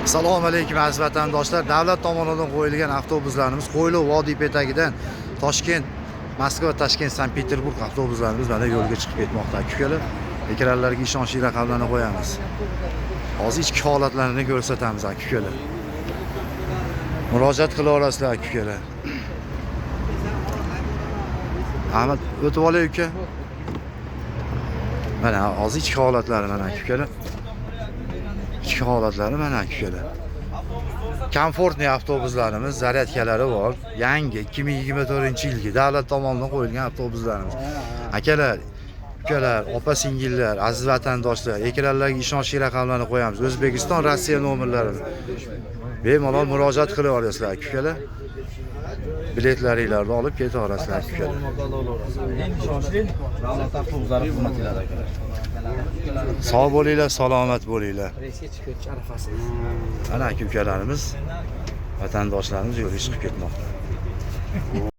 Assalomu alaykum aziz vatandoshlar. Davlat tomonidan qo'yilgan avtobuslarimiz Qo'yli vodiy betagidan Toshkent, Moskva, Toshkent, Sankt-Peterburg avtobuslarimiz mana yo'lga chiqib ketmoqda. Akalar, ekranlarga ishonchli raqamlarni qo'yamiz. Hozir ichki holatlarini ko'rsatamiz akalar. Murojaat qila olasizlar akalar. Ahmad o'tib olay uka. Mana hozir ichki holatlari mana akalar. İchki holatlari mana akalar. Komfortli avtobuslarimiz, zaryadkalari bor. Yangi 2024-yilgi davlat tomonidan qo'yilgan avtobuslarimiz. Akalar, ukalar, opa-singillar, aziz vatandoshlar, ekranlarga ishonchli raqamlarni qo'yamiz. O'zbekiston, Rossiya nomerlarini bemalol murojaat qila olasizlar akalar. Biletlaringizni olib keta olasizlar akalar. Eng ishonchli davlat avtobuslari xizmatlari akalar. Sog' bo'linglar, salomat bo'linglar. Reysga chiqib arafasiz. Ana aka ukalarimiz, vatandoshlarimiz yo'lga chiqib ketmoqda.